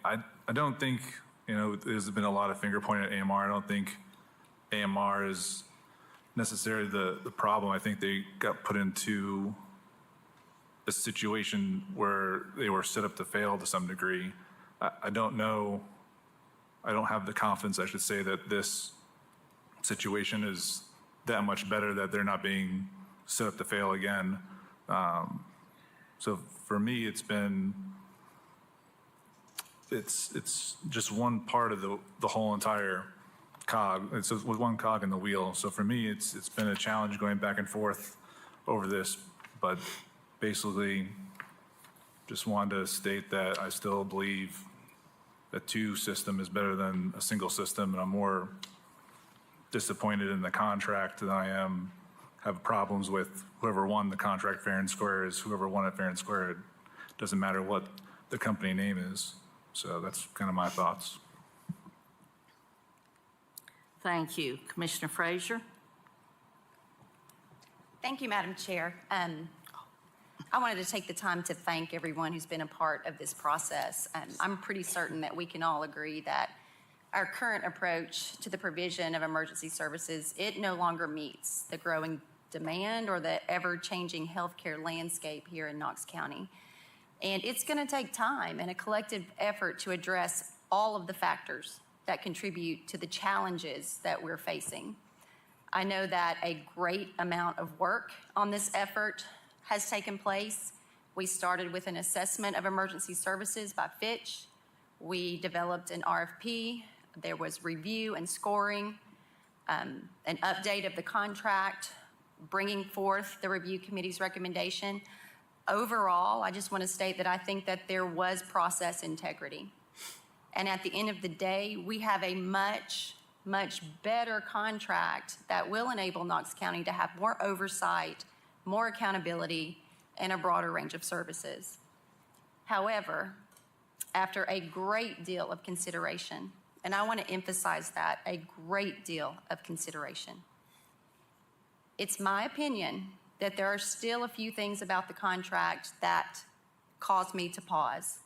I don't think, there's been a lot of finger pointing at AMR. I don't think AMR is necessarily the problem. I think they got put into a situation where they were set up to fail to some degree. I don't know. I don't have the confidence, I should say, that this situation is that much better that they're not being set up to fail again. So for me, it's just one part of the whole entire cog. It's with one cog in the wheel. So for me, it's been a challenge going back and forth over this, but basically just wanted to state that I still believe a two system is better than a single system, and I'm more disappointed in the contract than I have problems with whoever won the contract fair and square. Is whoever won it fair and square. It doesn't matter what the company name is. So that's kind of my thoughts. Thank you. Commissioner Frazier. Thank you, Madam Chair. I wanted to take the time to thank everyone who's been a part of this process. I'm pretty certain that we can all agree that our current approach to the provision of emergency services, it no longer meets the growing demand or the ever-changing healthcare landscape here in Knox County. And it's going to take time and a collective effort to address all of the factors that contribute to the challenges that we're facing. I know that a great amount of work on this effort has taken place. We started with an assessment of emergency services by Fitch. We developed an RFP. There was review and scoring, an update of the contract, bringing forth the review committee's recommendation. Overall, I just want to state that I think that there was process integrity. And at the end of the day, we have a much, much better contract that will enable Knox County to have more oversight, more accountability, and a broader range of services. However, after a great deal of consideration, and I want to emphasize that, a great deal of consideration, it's my opinion that there are still a few things about the contract that cause me to pause.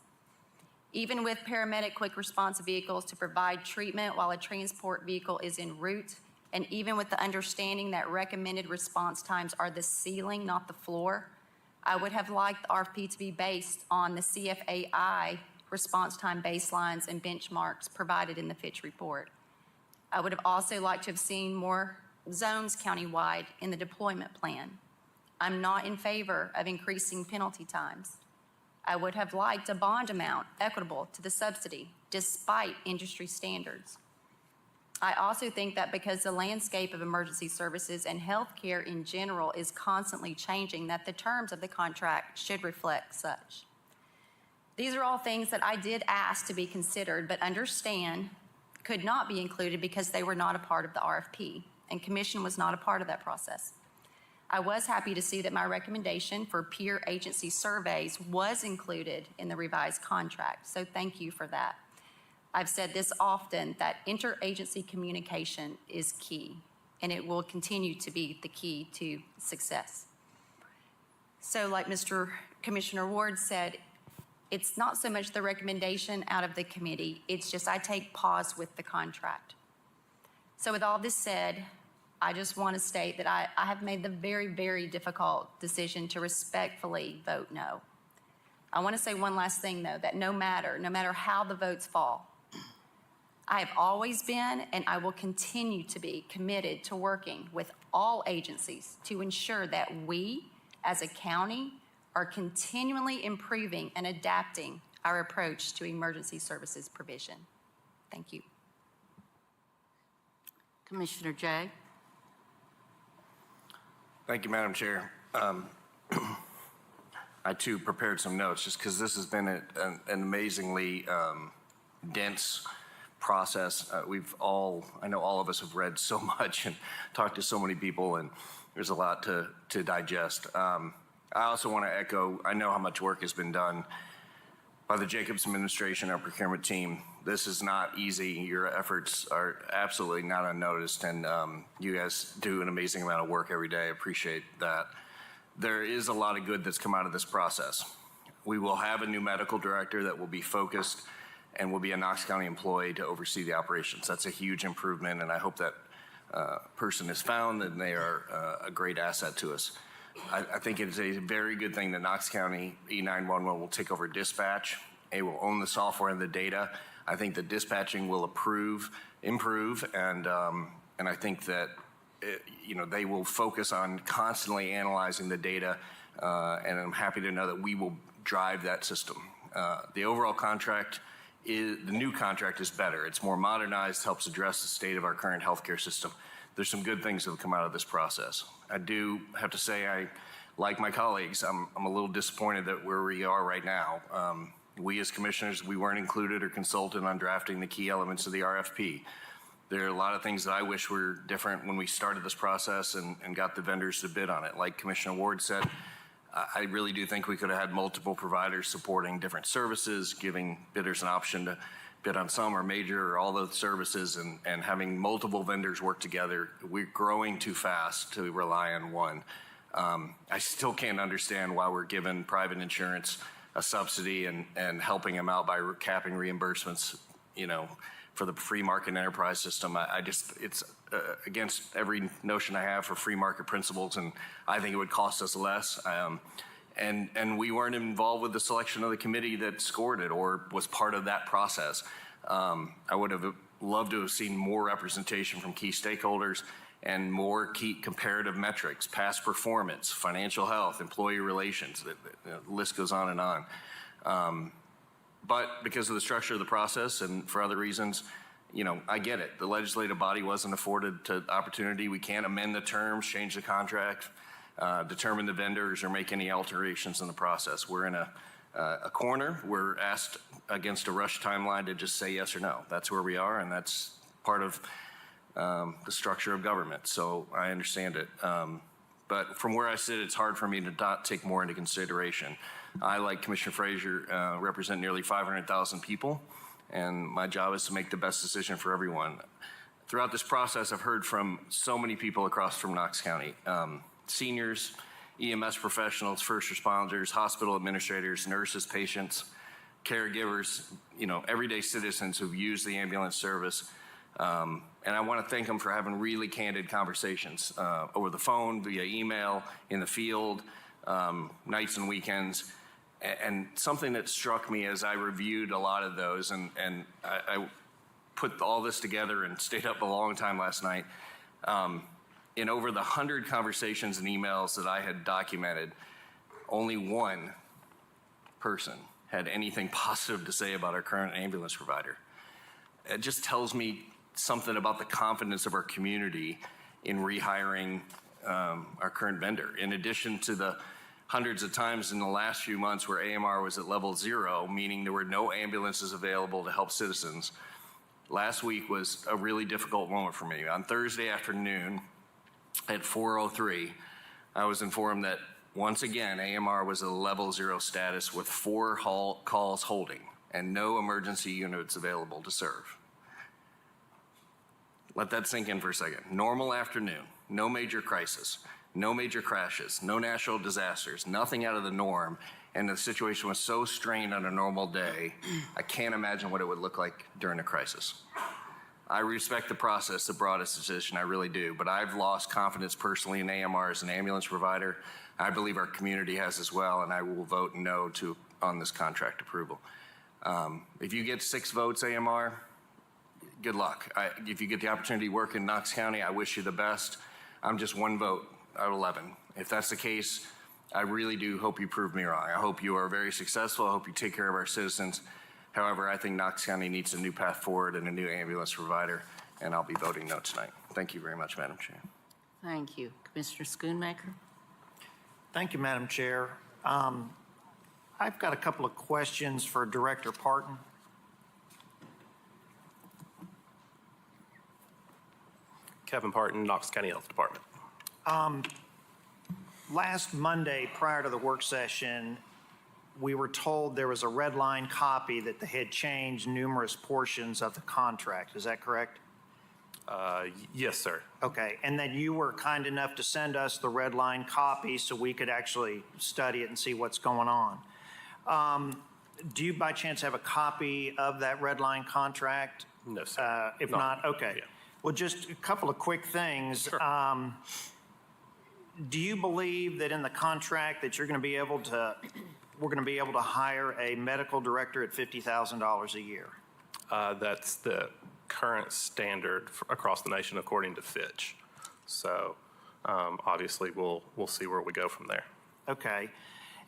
Even with paramedic quick response vehicles to provide treatment while a transport vehicle is en route, and even with the understanding that recommended response times are the ceiling, not the floor, I would have liked the RFP to be based on the CFAI response time baselines and benchmarks provided in the Fitch report. I would have also liked to have seen more zones countywide in the deployment plan. I'm not in favor of increasing penalty times. I would have liked a bond amount equitable to the subsidy, despite industry standards. I also think that because the landscape of emergency services and healthcare in general is constantly changing, that the terms of the contract should reflect such. These are all things that I did ask to be considered, but understand could not be included because they were not a part of the RFP, and Commission was not a part of that process. I was happy to see that my recommendation for peer agency surveys was included in the revised contract, so thank you for that. I've said this often, that interagency communication is key, and it will continue to be the key to success. So like Mr. Commissioner Ward said, it's not so much the recommendation out of the committee, it's just I take pause with the contract. So with all this said, I just want to state that I have made the very, very difficult decision to respectfully vote no. I want to say one last thing though, that no matter how the votes fall, I have always been and I will continue to be committed to working with all agencies to ensure that we as a county are continually improving and adapting our approach to emergency services provision. Thank you. Commissioner Jay. Thank you, Madam Chair. I too prepared some notes just because this has been an amazingly dense process. I know all of us have read so much and talked to so many people, and there's a lot to digest. I also want to echo, I know how much work has been done by the Jacobs administration, our procurement team. This is not easy. Your efforts are absolutely not unnoticed, and you guys do an amazing amount of work every day. I appreciate that. There is a lot of good that's come out of this process. We will have a new medical director that will be focused and will be a Knox County employee to oversee the operations. That's a huge improvement, and I hope that person is found and they are a great asset to us. I think it is a very good thing that Knox County E911 will take over dispatch. It will own the software and the data. I think the dispatching will improve, and I think that they will focus on constantly analyzing the data, and I'm happy to know that we will drive that system. The overall contract the new contract is better. It's more modernized, helps address the state of our current healthcare system. There's some good things that have come out of this process. I do have to say, like my colleagues, I'm a little disappointed that where we are right now. We as commissioners, we weren't included or consulted on drafting the key elements of the RFP. There are a lot of things that I wish were different when we started this process and got the vendors to bid on it. Like Commissioner Ward said, I really do think we could have had multiple providers supporting different services, giving bidders an option to bid on some or major or all those services, and having multiple vendors work together. We're growing too fast to rely on one. I still can't understand why we're giving private insurance a subsidy and helping them out by capping reimbursements, for the free market enterprise system. It's against every notion I have for free market principles, and I think it would cost us less. And we weren't involved with the selection of the committee that scored it or was part of that process. I would have loved to have seen more representation from key stakeholders and more key comparative metrics, past performance, financial health, employee relations. The list goes on and on. But because of the structure of the process and for other reasons, I get it. The legislative body wasn't afforded the opportunity. We can't amend the terms, change the contract, determine the vendors, or make any alterations in the process. We're in a corner. We're asked against a rush timeline to just say yes or no. That's where we are, and that's part of the structure of government. So I understand it. But from where I sit, it's hard for me to not take more into consideration. I, like Commissioner Frazier, represent nearly 500,000 people, and my job is to make the best decision for everyone. Throughout this process, I've heard from so many people across from Knox County, seniors, EMS professionals, first responders, hospital administrators, nurses, patients, caregivers, everyday citizens who've used the ambulance service. And I want to thank them for having really candid conversations over the phone, via email, in the field, nights and weekends. And something that struck me as I reviewed a lot of those, and I put all this together and stayed up a long time last night, in over the 100 conversations and emails that I had documented, only one person had anything positive to say about our current ambulance provider. It just tells me something about the confidence of our community in rehiring our current vendor. In addition to the hundreds of times in the last few months where AMR was at level 0, meaning there were no ambulances available to help citizens, last week was a really difficult moment for me. On Thursday afternoon at 4:03, I was informed that once again, AMR was at level 0 status with 4 calls holding and no emergency units available to serve. Let that sink in for a second. Normal afternoon, no major crisis, no major crashes, no natural disasters, nothing out of the norm, and the situation was so strained on a normal day, I can't imagine what it would look like during a crisis. I respect the process that brought us to this decision, I really do, but I've lost confidence personally in AMR as an ambulance provider. I believe our community has as well, and I will vote no on this contract approval. If you get 6 votes, AMR, good luck. If you get the opportunity to work in Knox County, I wish you the best. I'm just 1 vote out of 11. If that's the case, I really do hope you prove me wrong. I hope you are very successful. I hope you take care of our citizens. However, I think Knox County needs a new path forward and a new ambulance provider, and I'll be voting no tonight. Thank you very much, Madam Chair. Thank you. Commissioner Schoonmaker? Thank you, Madam Chair. I've got a couple of questions for Director Parton. Kevin Parton, Knox County Health Department. Last Monday, prior to the work session, we were told there was a red line copy that they had changed numerous portions of the contract. Is that correct? Yes, sir. Okay, and that you were kind enough to send us the red line copy so we could actually study it and see what's going on. Do you by chance have a copy of that red line contract? No, sir. If No. not, okay. Yeah. Well, just a couple of quick things. Sure. Do you believe that in the contract that we're going to be able to hire a medical director at $50,000 a year? That's the current standard across the nation according to Fitch. So obviously, we'll see where we go from there. Okay.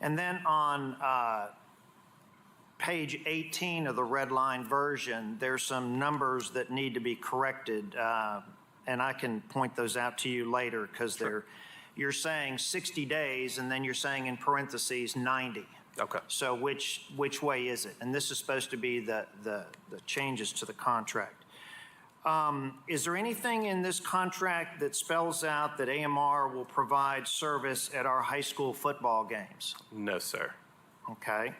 And then on page 18 of the red line version, there's some numbers that need to be corrected, and I can point those out to you later because you're saying 60 days, and then you're saying in parentheses 90. Okay. So which way is it? And this is supposed to be the changes to the contract. Is there anything in this contract that spells out that AMR will provide service at our high school football games? No, sir. Okay.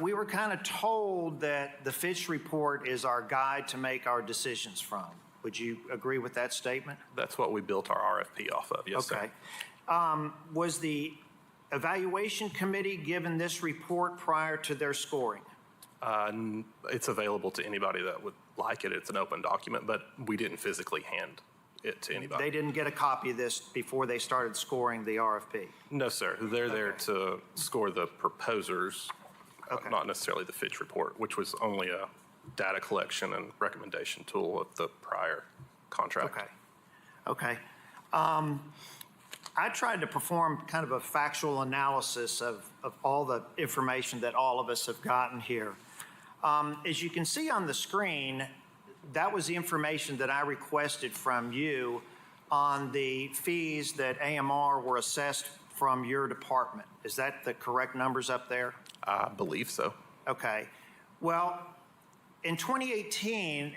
We were kind of told that the Fitch report is our guide to make our decisions from. Would you agree with that statement? That's what we built our RFP off of. Yes, Okay. sir. Was the evaluation committee given this report prior to their scoring? It's available to anybody that would like it. It's an open document, but we didn't physically hand it to anybody. They didn't get a copy of this before they started scoring the RFP? No, sir. They're there to score the proposers, Okay. not necessarily the Fitch report, which was only a data collection and recommendation tool of the prior contract. Okay. I tried to perform kind of a factual analysis of all the information that all of us have gotten here. As you can see on the screen, that was the information that I requested from you on the fees that AMR were assessed from your department. Is that the correct numbers up there? I believe so. Okay. Well, in 2018,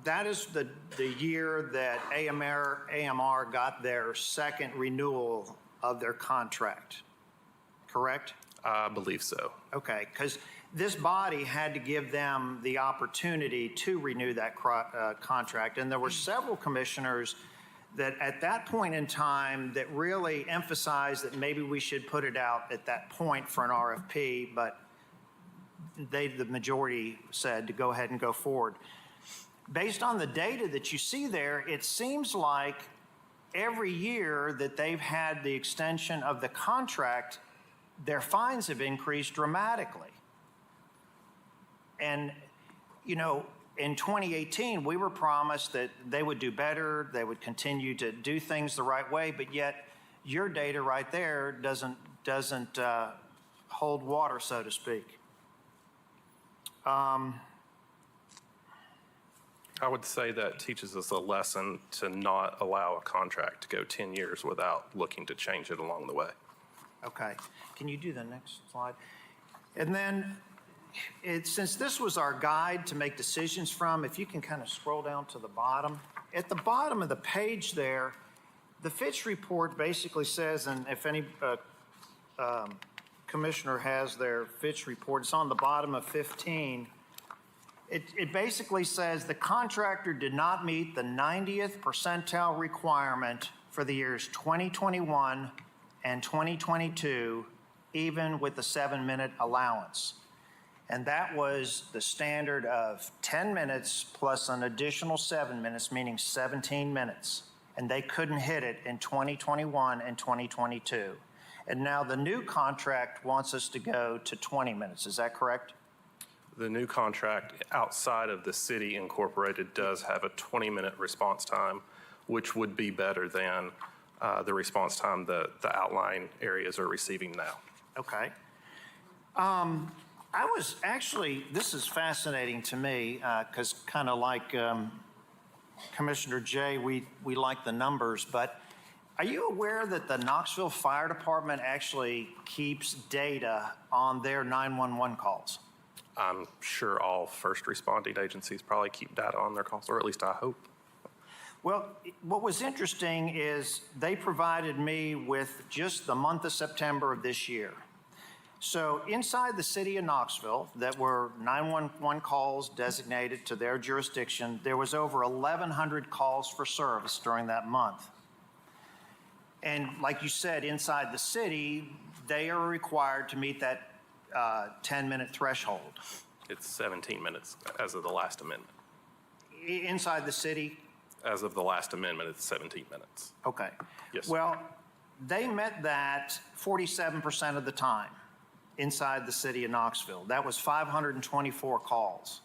that is the year that AMR got their second renewal of their contract, correct? I believe so. Okay, because this body had to give them the opportunity to renew that contract, and there were several commissioners that at that point in time that really emphasized that maybe we should put it out at that point for an RFP, but the majority said to go ahead and go forward. Based on the data that you see there, it seems like every year that they've had the extension of the contract, their fines have increased dramatically. And, you know, in 2018, we were promised that they would do better, they would continue to do things the right way, but yet your data right there doesn't hold water, so to speak. I would say that teaches us a lesson to not allow a contract to go 10 years without looking to change it along the way. Okay. Can you do the next slide? And then, since this was our guide to make decisions from, if you can kind of scroll down to the bottom. At the bottom of the page there, the Fitch report basically says, and if any commissioner has their Fitch report, it's on the bottom of 15. It basically says the contractor did not meet the 90th percentile requirement for the years 2021 and 2022, even with the 7-minute allowance. And that was the standard of 10 minutes plus an additional 7 minutes, meaning 17 minutes. And they couldn't hit it in 2021 and 2022. And now the new contract wants us to go to 20 minutes. Is that correct? The new contract outside of the city incorporated does have a 20-minute response time, which would be better than the response time that the outlying areas are receiving now. Okay. I was actually, this is fascinating to me because kind of like Commissioner Jay, we like the numbers, but are you aware that the Knoxville Fire Department actually keeps data on their 911 calls? I'm sure all first responding agencies probably keep data on their calls, or at least I hope. Well, what was interesting is they provided me with just the month of September of this year. So inside the city of Knoxville, that were 911 calls designated to their jurisdiction, there was over 1,100 calls for service during that month. And like you said, inside the city, they are required to meet that 10-minute threshold. It's 17 minutes as of the last amendment. Inside the city, As of the last amendment, it's 17 minutes. okay. Yes. Well, they met that 47% of the time inside the city of Knoxville. That was 524 calls.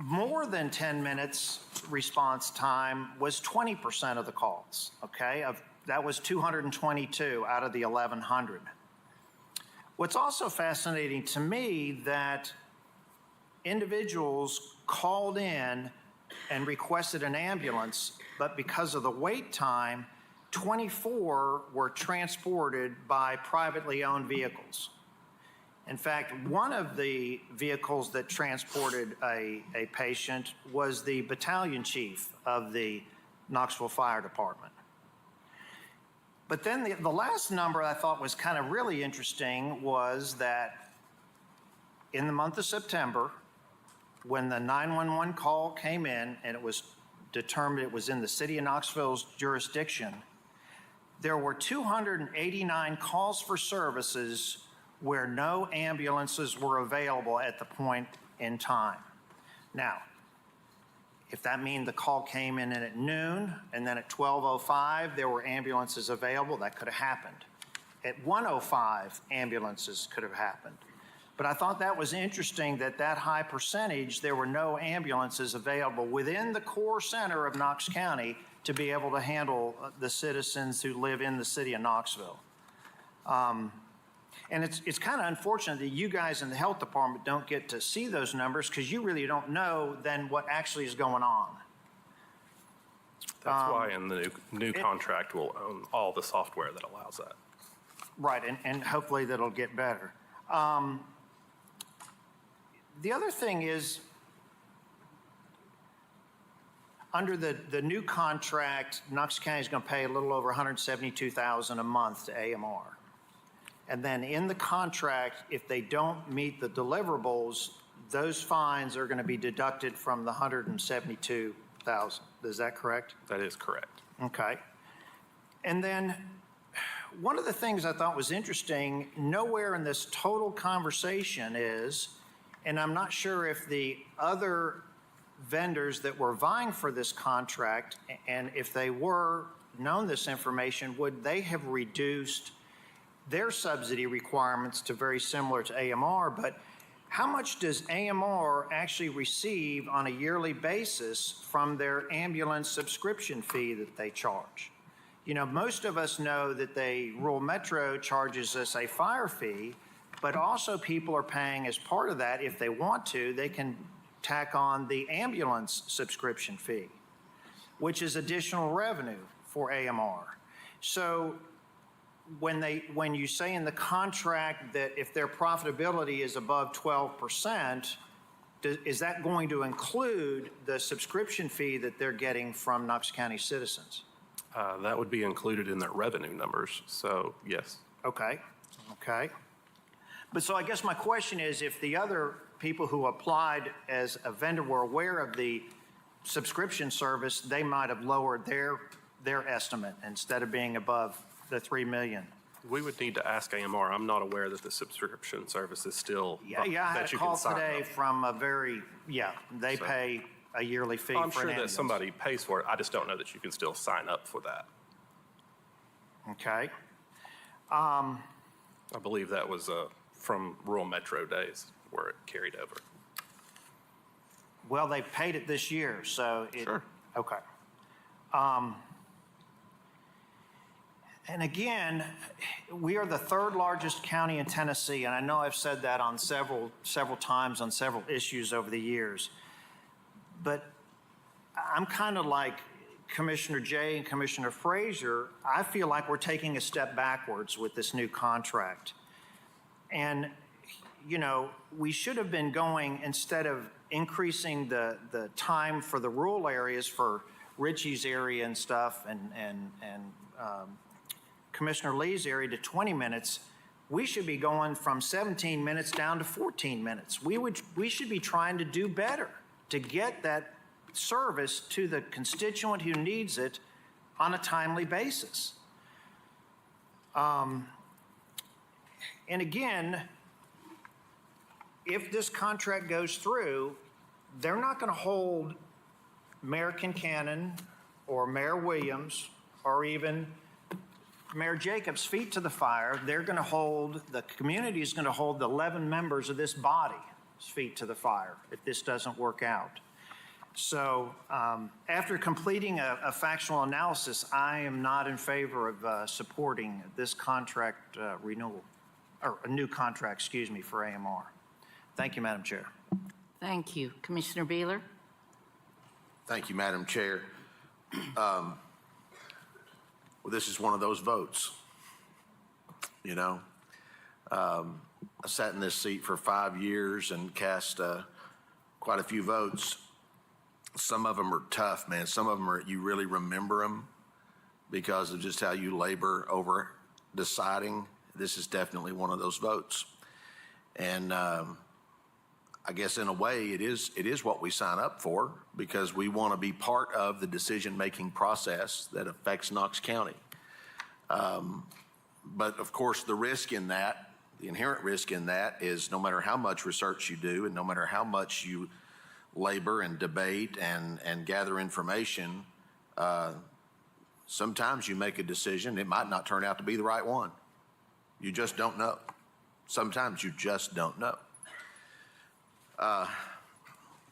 More than 10 minutes response time was 20% of the calls, okay? That was 222 out of the 1,100. What's also fascinating to me that individuals called in and requested an ambulance, but because of the wait time, 24 were transported by privately owned vehicles. In fact, one of the vehicles that transported a patient was the battalion chief of the Knoxville Fire Department. But then the last number I thought was kind of really interesting was that in the month of September, when the 911 call came in and it was determined it was in the city of Knoxville's jurisdiction, there were 289 calls for services where no ambulances were available at the point in time. Now, if that means the call came in at noon and then at 12:05 there were ambulances available, that could have happened. At 1:05, ambulances could have happened. But I thought that was interesting that high percentage, there were no ambulances available within the core center of Knox County to be able to handle the citizens who live in the city of Knoxville. And it's kind of unfortunate that you guys in the health department don't get to see those numbers because you really don't know then what actually is going on. That's why in the new contract, we'll own all the software that allows that. Right, and hopefully that'll get better. The other thing is, under the new contract, Knox County is going to pay a little over $172,000 a month to AMR. And then in the contract, if they don't meet the deliverables, those fines are going to be deducted from the $172,000. Is that correct? That is correct. Okay. And then one of the things I thought was interesting, nowhere in this total conversation is, and I'm not sure if the other vendors that were vying for this contract, and if they were known this information, would they have reduced their subsidy requirements to very similar to AMR? But how much does AMR actually receive on a yearly basis from their ambulance subscription fee that they charge? You know, most of us know that Rural Metro charges us a fire fee, but also people are paying as part of that, if they want to, they can tack on the ambulance subscription fee, which is additional revenue for AMR. So when you say in the contract that if their profitability is above 12%, is that going to include the subscription fee that they're getting from Knox County citizens? That would be included in their revenue numbers, so yes. Okay. But so I guess my question is, if the other people who applied as a vendor were aware of the subscription service, they might have lowered their estimate instead of being above the 3 million. We would need to ask AMR. I'm not aware that the subscription service is still Yeah, I had a call today from they pay a yearly fee I'm for sure an that ambulance. somebody pays for it. I just don't know that you can still sign up for that. Okay. I believe that was from Rural Metro days where it carried over. Well, they paid it this year, so it. Sure. Okay. And again, we are the third largest county in Tennessee, and I know I've said that on several times on several issues over the years. But I'm kind of like Commissioner Jay and Commissioner Frazier. I feel like we're taking a step backwards with this new contract. And, you know, we should have been going, instead of increasing the time for the rural areas, for Ritchie's area and stuff, and Commissioner Lee's area to 20 minutes, we should be going from 17 minutes down to 14 minutes. We should be trying to do better to get that service to the constituent who needs it on a timely basis. And again, if this contract goes through, they're not going to hold Mayor Kincannon or Mayor Williams or even Mayor Jacobs' feet to the fire. They're going to hold, the community is going to hold the 11 members of this body's feet to the fire if this doesn't work out. So after completing a factual analysis, I am not in favor of supporting this contract renewal, or a new contract, excuse me, for AMR. Thank you, Madam Chair. Thank you. Commissioner Beeler? Thank you, Madam Chair. Well, this is one of those votes, you know. I sat in this seat for 5 years and cast quite a few votes. Some of them are tough, man. Some of them are, you really remember them because of just how you labor over deciding. This is definitely one of those votes. And I guess in a way it is what we sign up for, because we want to be part of the decision-making process that affects Knox County. But of course, the risk in that, the inherent risk in that is no matter how much research you do and no matter how much you labor and debate and gather information, sometimes you make a decision, it might not turn out to be the right one. You just don't know. Sometimes you just don't know. I'm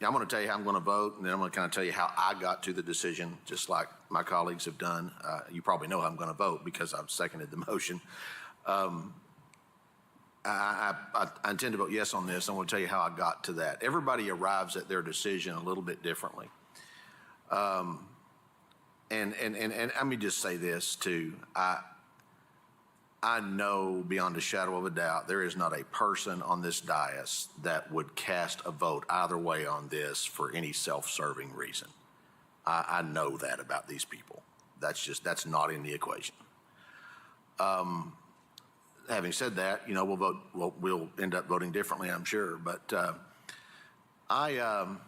going to tell you how I'm going to vote, and then I'm going to kind of tell you how I got to the decision, just like my colleagues have done. You probably know how I'm going to vote because I've seconded the motion. I intend to vote yes on this. I'm going to tell you how I got to that. Everybody arrives at their decision a little bit differently. And let me just say this too. I know beyond a shadow of a doubt there is not a person on this dais that would cast a vote either way on this for any self-serving reason. I know that about these people. That's not in the equation. Having said that, you know, we'll end up voting differently, I'm sure. But I'm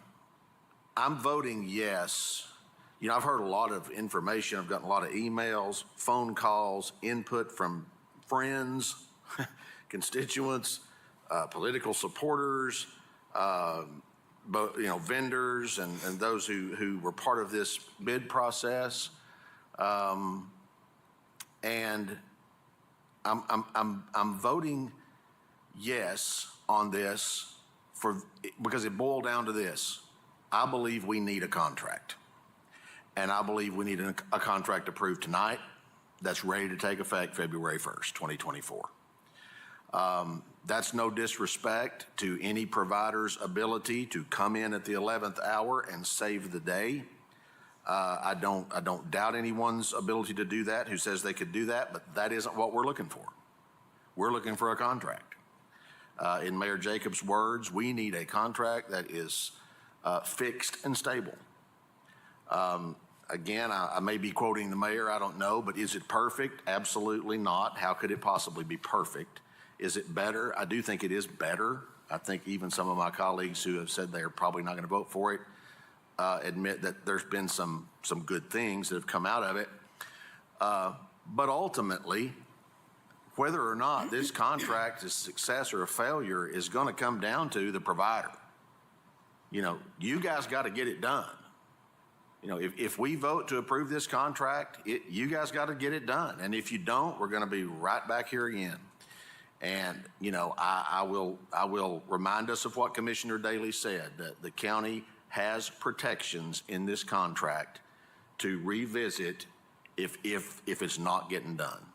voting yes. You know, I've heard a lot of information. I've gotten a lot of emails, phone calls, input from friends, constituents, political supporters, but, you know, vendors and those who were part of this bid process. And I'm voting yes on this because it boiled down to this. I believe we need a contract. And I believe we need a contract approved tonight that's ready to take effect February 1st, 2024. That's no disrespect to any provider's ability to come in at the 11th hour and save the day. I don't doubt anyone's ability to do that who says they could do that, but that isn't what we're looking for. We're looking for a contract. In Mayor Jacobs' words, we need a contract that is fixed and stable. Again, I may be quoting the mayor, I don't know, but is it perfect? Absolutely not. How could it possibly be perfect? Is it better? I do think it is better. I think even some of my colleagues who have said they are probably not going to vote for it admit that there's been some good things that have come out of it. But ultimately, whether or not this contract is a success or a failure is going to come down to the provider. You know, you guys got to get it done. You know, if we vote to approve this contract, you guys got to get it done. And if you don't, we're going to be right back here again. And, you know, I will remind us of what Commissioner Daley said, that the county has protections in this contract to revisit if it's not getting done.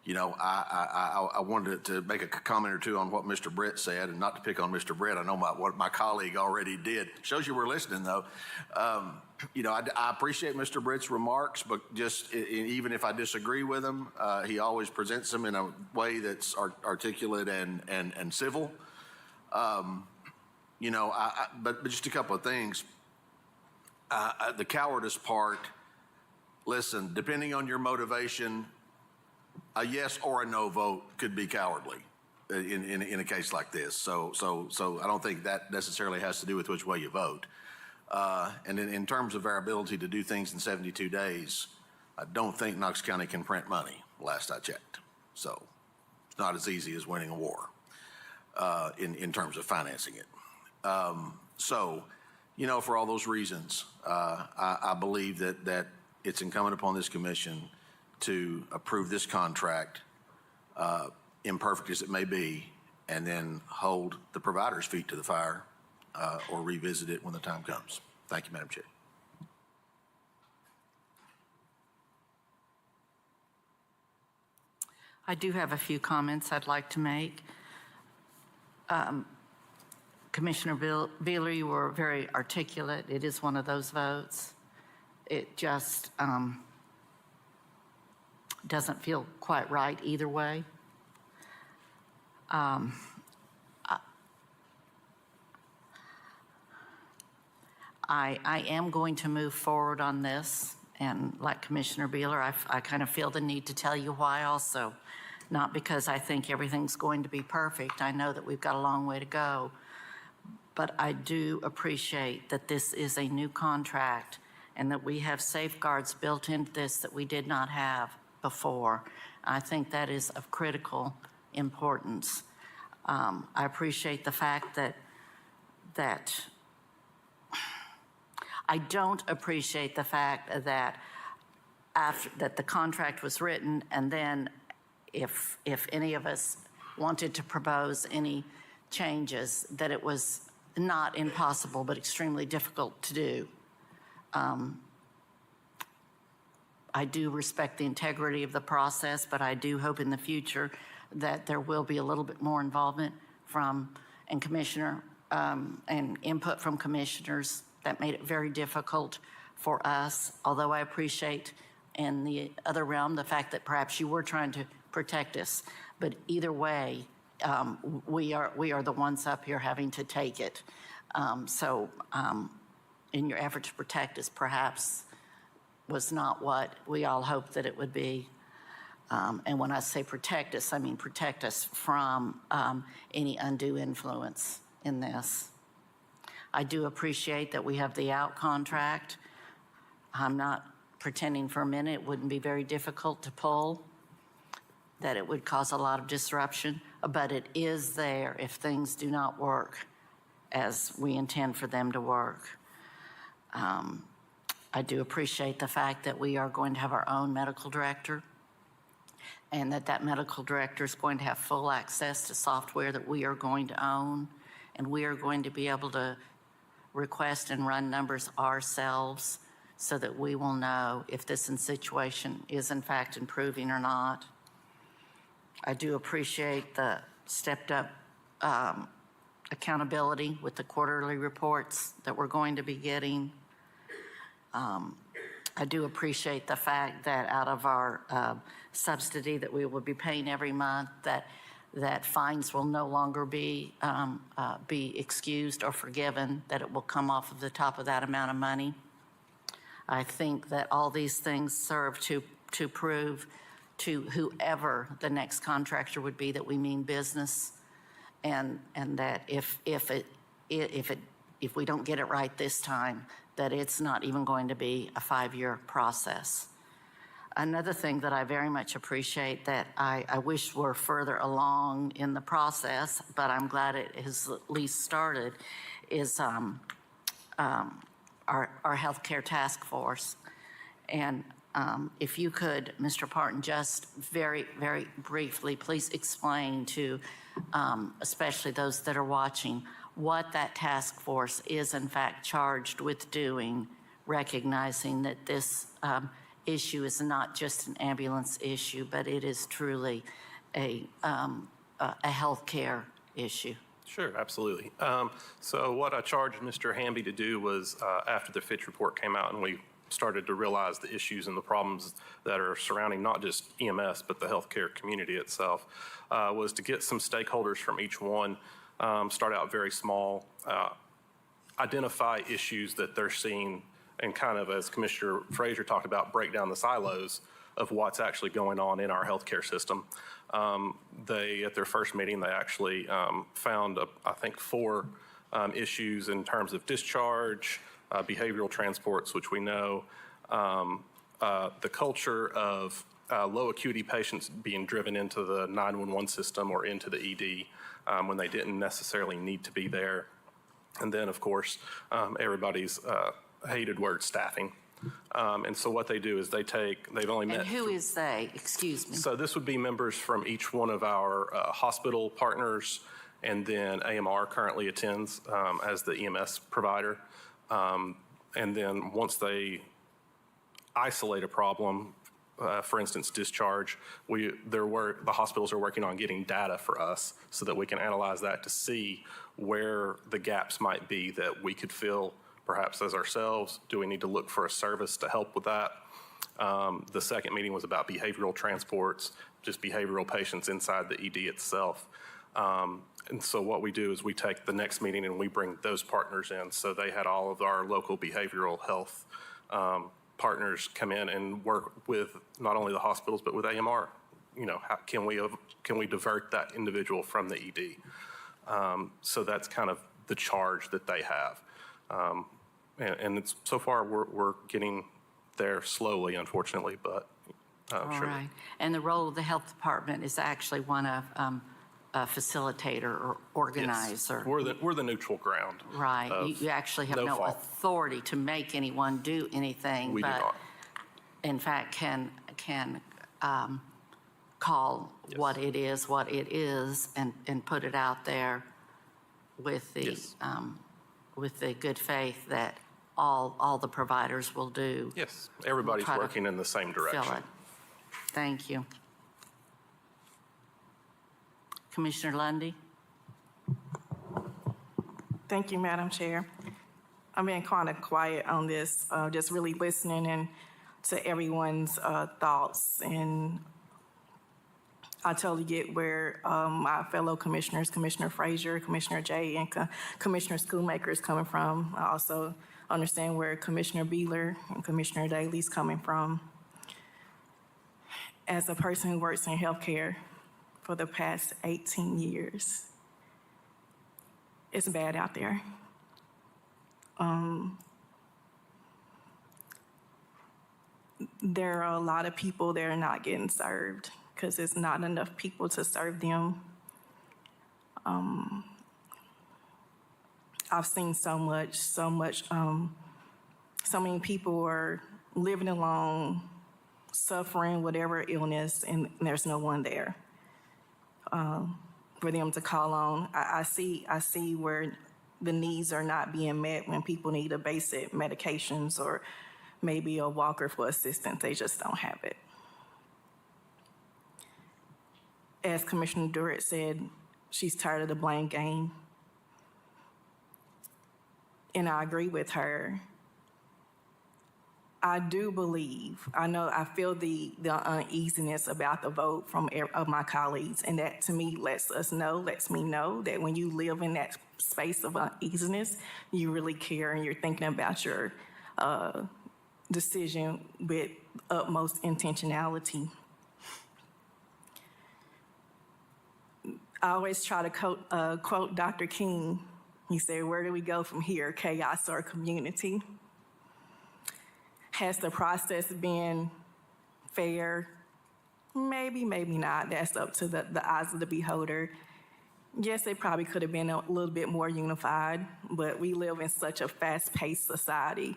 You know, I wanted to make a comment or two on what Mr. Brett said, and not to pick on Mr. Brett. I know what my colleague already did. Shows you we're listening, though. You know, I appreciate Mr. Brett's remarks, but just even if I disagree with him, he always presents them in a way that's articulate and civil. You know, but just a couple of things. The cowardice part, listen, depending on your motivation, a yes or a no vote could be cowardly in a case like this. So I don't think that necessarily has to do with which way you vote. And in terms of our ability to do things in 72 days, I don't think Knox County can print money, last I checked. So it's not as easy as winning a war in terms of financing it. So, you know, for all those reasons, I believe that it's incumbent upon this commission to approve this contract, imperfect as it may be, and then hold the provider's feet to the fire or revisit it when the time comes. Thank you, Madam Chair. I do have a few comments I'd like to make. Commissioner Beeler, you were very articulate. It is one of those votes. It just doesn't feel quite right either way. I am going to move forward on this, and like Commissioner Beeler, I kind of feel the need to tell you why also. Not because I think everything's going to be perfect. I know that we've got a long way to go. But I do appreciate that this is a new contract and that we have safeguards built into this that we did not have before. I think that is of critical importance. I appreciate the fact that I don't appreciate the fact that after that the contract was written, and then if any of us wanted to propose any changes, that it was not impossible but extremely difficult to do. I do respect the integrity of the process, but I do hope in the future that there will be a little bit more involvement from and input from commissioners. That made it very difficult for us, although I appreciate in the other realm the fact that perhaps you were trying to protect us. But either way, we are the ones up here having to take it. In your effort to protect us, perhaps was not what we all hoped that it would be. And when I say protect us, I mean protect us from any undue influence in this. I do appreciate that we have the out contract. I'm not pretending for a minute it wouldn't be very difficult to pull, that it would cause a lot of disruption, but it is there if things do not work as we intend for them to work. I do appreciate the fact that we are going to have our own medical director, and that medical director is going to have full access to software that we are going to own, and we are going to be able to request and run numbers ourselves so that we will know if this situation is in fact improving or not. I do appreciate the stepped up accountability with the quarterly reports that we're going to be getting. I do appreciate the fact that out of our subsidy that we will be paying every month, that fines will no longer be excused or forgiven, that it will come off of the top of that amount of money. I think that all these things serve to prove to whoever the next contractor would be that we mean business, and that if we don't get it right this time, that it's not even going to be a 5-year process. Another thing that I very much appreciate that I wish were further along in the process, but I'm glad it has at least started, is our healthcare task force. And if you could, Mr. Parton, just very, very briefly, please explain to especially those that are watching what that task force is in fact charged with doing, recognizing that this issue is not just an ambulance issue, but it is truly a healthcare issue. Sure, absolutely. So what I charged Mr. Hamby to do was after the Fitch report came out and we started to realize the issues and the problems that are surrounding not just EMS, but the healthcare community itself, was to get some stakeholders from each one, start out very small, identify issues that they're seeing, and kind of, as Commissioner Frazier talked about, break down the silos of what's actually going on in our healthcare system. At their first meeting, they actually found, I think, 4 issues in terms of discharge, behavioral transports, which we know, the culture of low acuity patients being driven into the 911 system or into the ED when they didn't necessarily need to be there. And then, of course, everybody's hated word, staffing. And so what they do is they've only met. And who is they? Excuse me. So this would be members from each one of our hospital partners, and then AMR currently attends as the EMS provider. And then once they isolate a problem, for instance, discharge, the hospitals are working on getting data for us so that we can analyze that to see where the gaps might be that we could fill perhaps as ourselves. Do we need to look for a service to help with that? The second meeting was about behavioral transports, just behavioral patients inside the ED itself. And so what we do is we take the next meeting and we bring those partners in. So they had all of our local behavioral health partners come in and work with not only the hospitals, but with AMR. You know, how can we divert that individual from the ED? So that's kind of the charge that they have. And it's, so far we're getting there slowly, unfortunately, but All sure. right. And the role of the health department is actually one of a facilitator or organizer. Yes. We're the neutral ground. Right. of You actually have no fault. authority to make anyone do anything. We do but not. in fact, can call Yes. what it is, and put it out there with the good faith that all the providers will do. Yes, everybody's try to working in the same Fill direction. it. Thank you. Commissioner Lundy? Thank you, Madam Chair. I'm being kind of quiet on this, just really listening and to everyone's thoughts. And I totally get where my fellow commissioners, Commissioner Frazier, Commissioner Jay, and Commissioner Schoolmaker is coming from. I also understand where Commissioner Beeler and Commissioner Daly's coming from. As a person who works in healthcare for the past 18 years, it's bad out there. There are a lot of people that are not getting served because there's not enough people to serve them. I've seen so many people are living alone, suffering whatever illness, and there's no one there for them to call on. I see where the needs are not being met when people need a basic medications or maybe a walker for assistance. They just don't have it. As Commissioner Durrett said, she's tired of the blame game. And I agree with her. I do believe, I feel the uneasiness about the vote of my colleagues, and that to me lets me know that when you live in that space of uneasiness, you really care and you're thinking about your decision with utmost intentionality. I always try to quote Dr. King. He said, "Where do we go from here, chaos or community?" Has the process been fair? Maybe, maybe not. That's up to the eyes of the beholder. Yes, it probably could have been a little bit more unified, but we live in such a fast-paced society.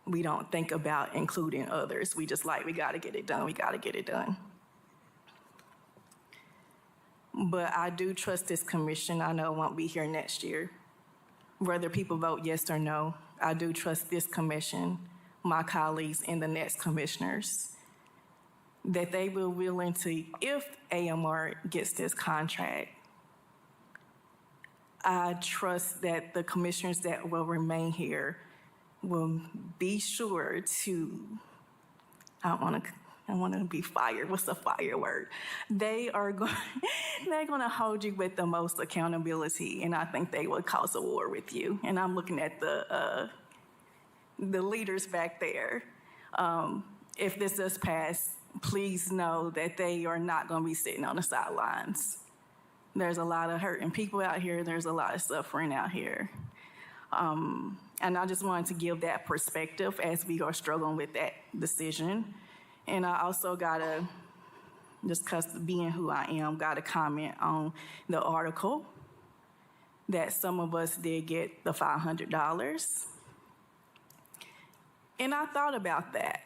We don't think about including others. We just we gotta get it done, we gotta get it done. But I do trust this commission. I know it won't be here next year. Whether people vote yes or no, I do trust this commission, my colleagues, and the next commissioners, that they will be willing to, if AMR gets this contract, I trust that the commissioners that will remain here will be sure to, I want to be fired. What's the fire word? They're going to hold you with the most accountability, and I think they will cause a war with you. And I'm looking at the leaders back there. If this does pass, please know that they are not going to be sitting on the sidelines. There's a lot of hurting people out here. There's a lot of suffering out here. And I just wanted to give that perspective as we are struggling with that decision. And I also gotta, just because being who I am, gotta comment on the article that some of us did get the $500. And I thought about that.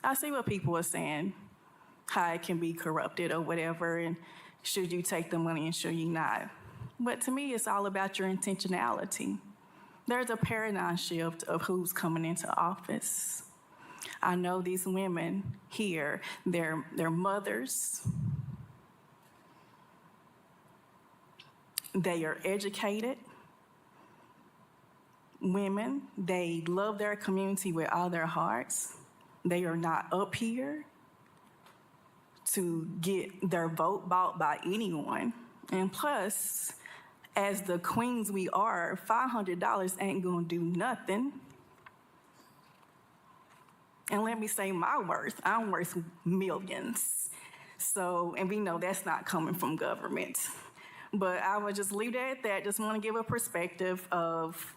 I see what people are saying, how it can be corrupted or whatever, and should you take the money and should you not? But to me, it's all about your intentionality. There's a paradigm shift of who's coming into office. I know these women here, they're mothers. They are educated women. They love their community with all their hearts. They are not up here to get their vote bought by anyone. And plus, as the queens we are, $500 ain't gonna do nothing. And let me say my worth, I'm worth millions. So, and we know that's not coming from government. But I would just leave it at that. Just want to give a perspective of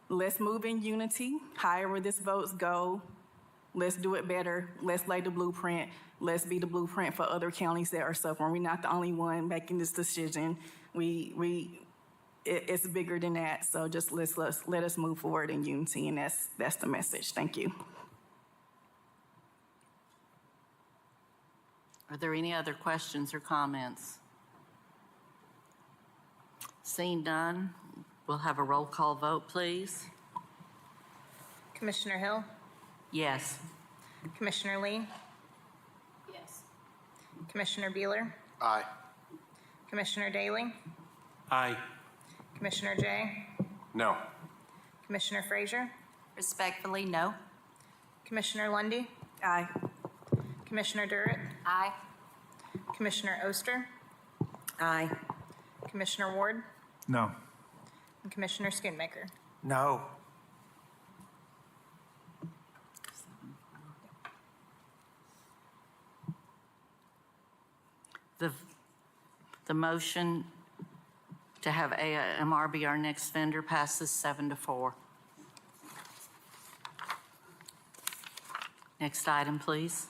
let's move in unity. However this votes go, let's do it better. Let's lay the blueprint. Let's be the blueprint for other counties that are suffering. We're not the only one making this decision. It's bigger than that. So just let us move forward in unity, and that's the message. Thank you. Are there any other questions or comments? Seeing none, we'll have a roll call vote, please. Commissioner Hill? Yes. Commissioner Lee? Yes. Commissioner Beeler? Aye. Commissioner Daly? Aye. Commissioner Jay? No. Commissioner Frazier? Respectfully, no. Commissioner Lundy, Aye. Commissioner Durrett? Aye. Commissioner Oster? Aye. Commissioner Ward? No. And Commissioner Schoonmaker. No. The motion to have AMR be our next vendor passes 7-4. Next item, please.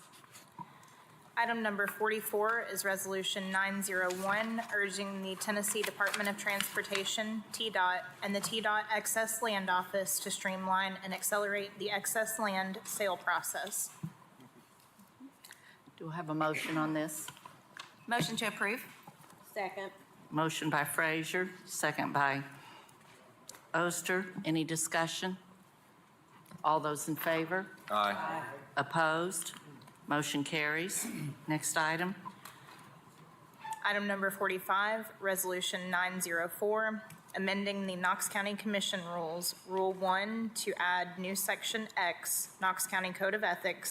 Item number 44 is Resolution 901, urging the Tennessee Department of Transportation, TDOT, and the TDOT Excess Land Office to streamline and accelerate the excess land sale process. Do we have a motion on this? Motion to approve. Second. Motion by Frazier, second by Oster. Any discussion? All those in favor? Aye. Opposed? Motion carries. Next item. Item number 45, Resolution 904, amending the Knox County Commission rules, Rule 1, to add new Section X, Knox County Code of Ethics,